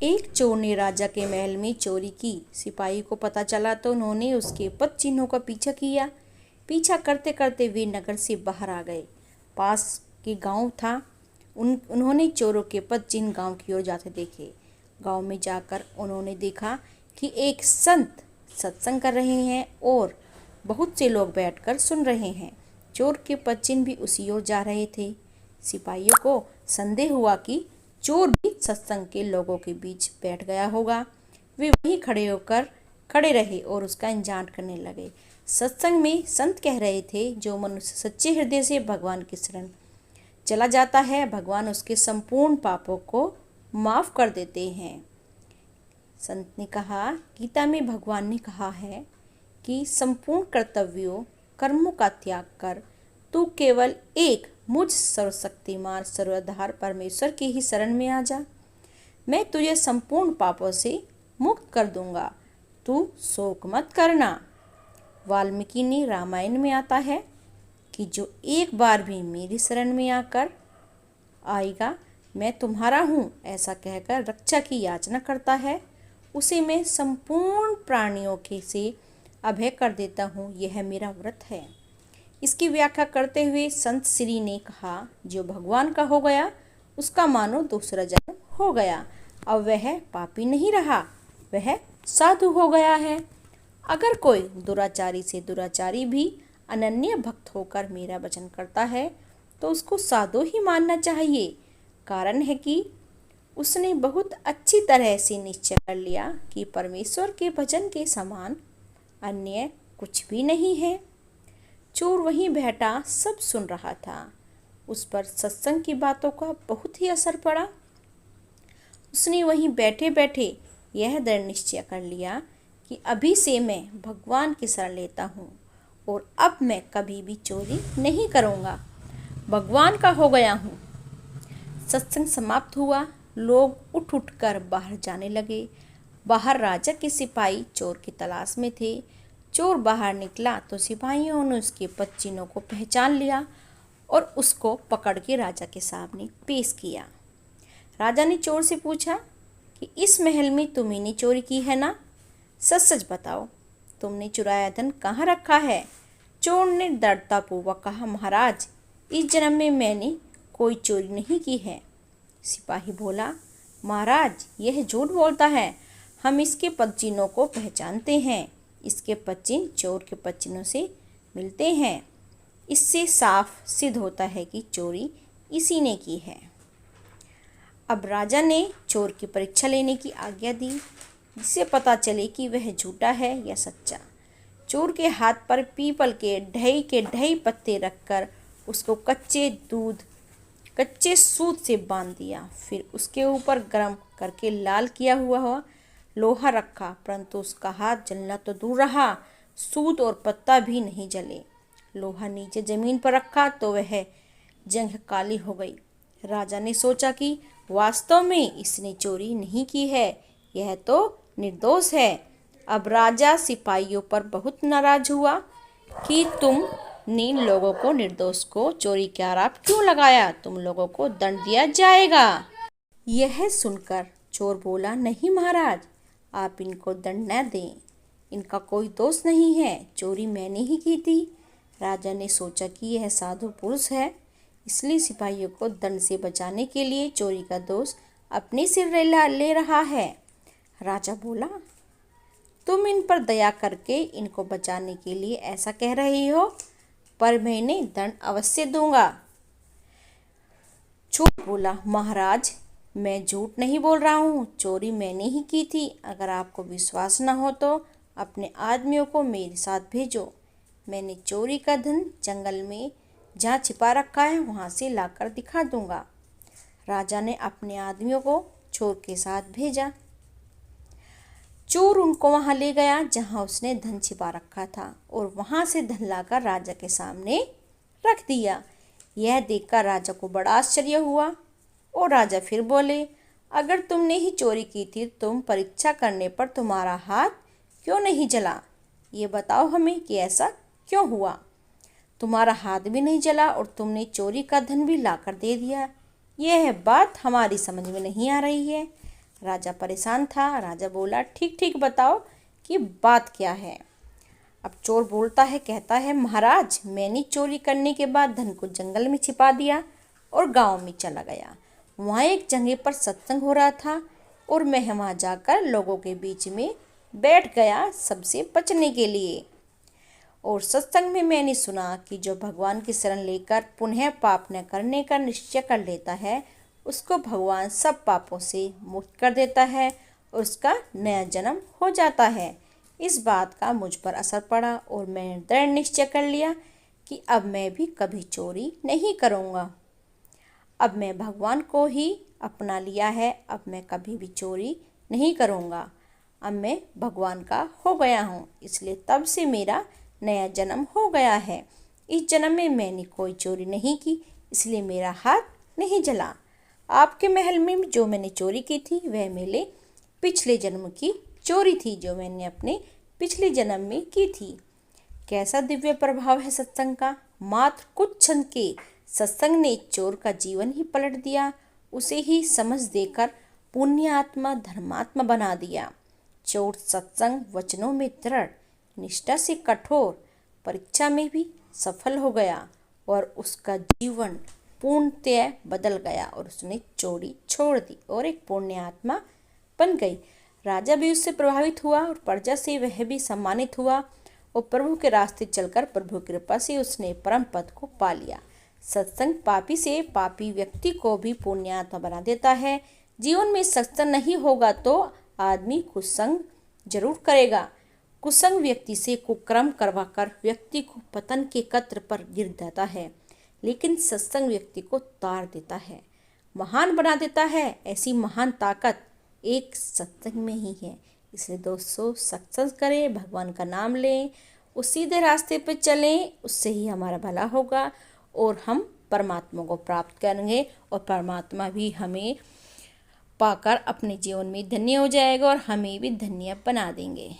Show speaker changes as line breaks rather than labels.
एक चोर ने राजा के महल में चोरी की। सिपाही को पता चला तो उन्होंने उसके पद चिन्हों का पीछा किया। पीछा करते करते वे नगर से बाहर आ गए। पास के गांव था। उन्होंने चोरों के पद चिन्ह गांव की ओर जाते देखे। गांव में जाकर उन्होंने देखा कि एक संत सत्संग कर रहे हैं और बहुत से लोग बैठकर सुन रहे हैं। चोर के पद चिन्ह भी उसी ओर जा रहे थे। सिपाहियों को संदेह हुआ कि चोर भी सत्संग के लोगों के बीच बैठ गया होगा। वे वहीं खड़े रहे और उसका इंतजार करने लगे। सत्संग में संत कह रहे थे, जो मनुष्य सच्चे हृदय से भगवान की शरण चला जाता है, भगवान उसके संपूर्ण पापों को माफ कर देते हैं। संत ने कहा, गीता में भगवान ने कहा है कि संपूर्ण कर्तव्यों कर्मों का त्याग कर तू केवल एक मुझ सर्वशक्तिमान सर्वाधार परमेश्वर की ही शरण में आ जा। मैं तुझे संपूर्ण पापों से मुक्त कर दूंगा। तू शोक मत करना। वाल्मीकि ने रामायण में आता है कि जो एक बार भी मेरी शरण में आकर आएगा, मैं तुम्हारा हूँ ऐसा कहकर रक्षा की याचना करता है, उसे मैं संपूर्ण प्राणियों के से अभय कर देता हूँ। यह मेरा व्रत है। इसकी व्याख्या करते हुए संत श्री ने कहा, जो भगवान का हो गया उसका मानो दूसरा जन्म हो गया। अब वह पापी नहीं रहा, वह साधु हो गया है। अगर कोई दुराचारी से दुराचारी भी अनन्य भक्त होकर मेरा वचन करता है तो उसको साधु ही मानना चाहिए। कारण है कि उसने बहुत अच्छी तरह से निश्चय कर लिया कि परमेश्वर के भजन के समान अन्य कुछ भी नहीं है। चोर वहीं बैठा सब सुन रहा था। उस पर सत्संग की बातों का बहुत ही असर पड़ा। उसने वहीं बैठे बैठे यह दृढ़ निश्चय कर लिया कि अभी से मैं भगवान की शरण लेता हूँ और अब मैं कभी भी चोरी नहीं करूँगा। भगवान का हो गया हूँ। सत्संग समाप्त हुआ। लोग उठ उठ कर बाहर जाने लगे। बाहर राजा के सिपाही चोर की तलाश में थे। चोर बाहर निकला तो सिपाहियों ने उसके पद चिन्हों को पहचान लिया और उसको पकड़ के राजा के सामने पेश किया। राजा ने चोर से पूछा कि इस महल में तुम्ही ने चोरी की है ना? सच सच बताओ, तुमने चुराया धन कहाँ रखा है? चोर ने दृढ़तापूर्वक कहा, महाराज, इस जन्म में मैंने कोई चोरी नहीं की है। सिपाही बोला, महाराज, यह झूठ बोलता है। हम इसके पद चिन्हों को पहचानते हैं। इसके पद चिन्ह चोर के पद चिन्हों से मिलते हैं। इससे साफ सिद्ध होता है कि चोरी इसी ने की है। अब राजा ने चोर की परीक्षा लेने की आज्ञा दी, जिससे पता चले कि वह झूठा है या सच्चा। चोर के हाथ पर पीपल के ढई पत्ते रखकर उसको कच्चे सूत से बांध दिया। फिर उसके ऊपर गर्म करके लाल किया हुआ लोहा रखा, परंतु उसका हाथ जलना तो दूर रहा, सूत और पत्ता भी नहीं जले। लोहा नीचे जमीन पर रखा तो वह जंग काली हो गई। राजा ने सोचा कि वास्तव में इसने चोरी नहीं की है, यह तो निर्दोष है। अब राजा सिपाहियों पर बहुत नाराज हुआ कि तुमने लोगों को निर्दोष को चोरी का आरोप क्यों लगाया? तुम लोगों को दंड दिया जाएगा। यह सुनकर चोर बोला, नहीं महाराज, आप इनको दंड न दें। इनका कोई दोष नहीं है, चोरी मैंने ही की थी। राजा ने सोचा कि यह साधु पुरुष है, इसलिए सिपाहियों को दंड से बचाने के लिए चोरी का दोष अपने सिर ले रहा है। राजा बोला, तुम इन पर दया करके इनको बचाने के लिए ऐसा कह रही हो, पर मैं इन्हें दंड अवश्य दूंगा। चोर बोला, महाराज, मैं झूठ नहीं बोल रहा हूँ, चोरी मैंने ही की थी। अगर आपको विश्वास न हो तो अपने आदमियों को मेरे साथ भेजो। मैंने चोरी का धन जंगल में जहाँ छिपा रखा है वहाँ से लाकर दिखा दूंगा। राजा ने अपने आदमियों को चोर के साथ भेजा। चोर उनको वहाँ ले गया जहाँ उसने धन छिपा रखा था और वहाँ से धन लाकर राजा के सामने रख दिया। यह देखकर राजा को बड़ा आश्चर्य हुआ और राजा फिर बोले, अगर तुमने ही चोरी की थी, तुम परीक्षा करने पर तुम्हारा हाथ क्यों नहीं जला? ये बताओ हमें कि ऐसा क्यों हुआ? तुम्हारा हाथ भी नहीं जला और तुमने चोरी का धन भी लाकर दे दिया। यह बात हमारी समझ में नहीं आ रही है। राजा परेशान था। राजा बोला, ठीक ठीक बताओ कि बात क्या है। अब चोर बोलता है, कहता है, महाराज, मैंने चोरी करने के बाद धन को जंगल में छिपा दिया और गांव में चला गया। वहाँ एक जगह पर सत्संग हो रहा था और मैं वहाँ जाकर लोगों के बीच में बैठ गया सबसे बचने के लिए। और सत्संग में मैंने सुना कि जो भगवान की शरण लेकर पुनः पाप न करने का निश्चय कर लेता है, उसको भगवान सब पापों से मुक्त कर देता है और उसका नया जन्म हो जाता है। इस बात का मुझ पर असर पड़ा और मैंने दृढ़ निश्चय कर लिया कि अब मैं भी कभी चोरी नहीं करूँगा। अब मैं भगवान को ही अपना लिया है, अब मैं कभी भी चोरी नहीं करूँगा। अब मैं भगवान का हो गया हूँ, इसलिए तब से मेरा नया जन्म हो गया है। इस जन्म में मैंने कोई चोरी नहीं की, इसलिए मेरा हाथ नहीं जला। आपके महल में जो मैंने चोरी की थी वह मेरे पिछले जन्म की चोरी थी, जो मैंने अपने पिछले जन्म में की थी। कैसा दिव्य प्रभाव है सत्संग का। मात्र कुछ क्षण के सत्संग ने चोर का जीवन ही पलट दिया, उसे ही समझ देकर पुण्यात्मा धर्मात्मा बना दिया। चोर सत्संग वचनों में दृढ़, निष्ठा से कठोर, परीक्षा में भी सफल हो गया और उसका जीवन पूर्णतः बदल गया और उसने चोरी छोड़ दी और एक पुण्यात्मा बन गई। राजा भी उससे प्रभावित हुआ और प्रजा से वह भी सम्मानित हुआ और प्रभु के रास्ते चलकर प्रभु की कृपा से उसने परम पद को पा लिया। सत्संग पापी से पापी व्यक्ति को भी पुण्यात्मा बना देता है। जीवन में सत्संग नहीं होगा तो आदमी कुसंग जरूर करेगा। कुसंग व्यक्ति से कुकर्म करवाकर व्यक्ति को पतन के कत्र पर गिर देता है, लेकिन सत्संग व्यक्ति को तार देता है, महान बना देता है। ऐसी महान ताकत एक सत्संग में ही है। इसलिए दोस्तों, सत्संग करें, भगवान का नाम लें, उस सीधे रास्ते पर चलें, उससे ही हमारा भला होगा और हम परमात्मा को प्राप्त करेंगे और परमात्मा भी हमें पाकर अपने जीवन में धन्य हो जाएगा और हमें भी धन्य बना देंगे।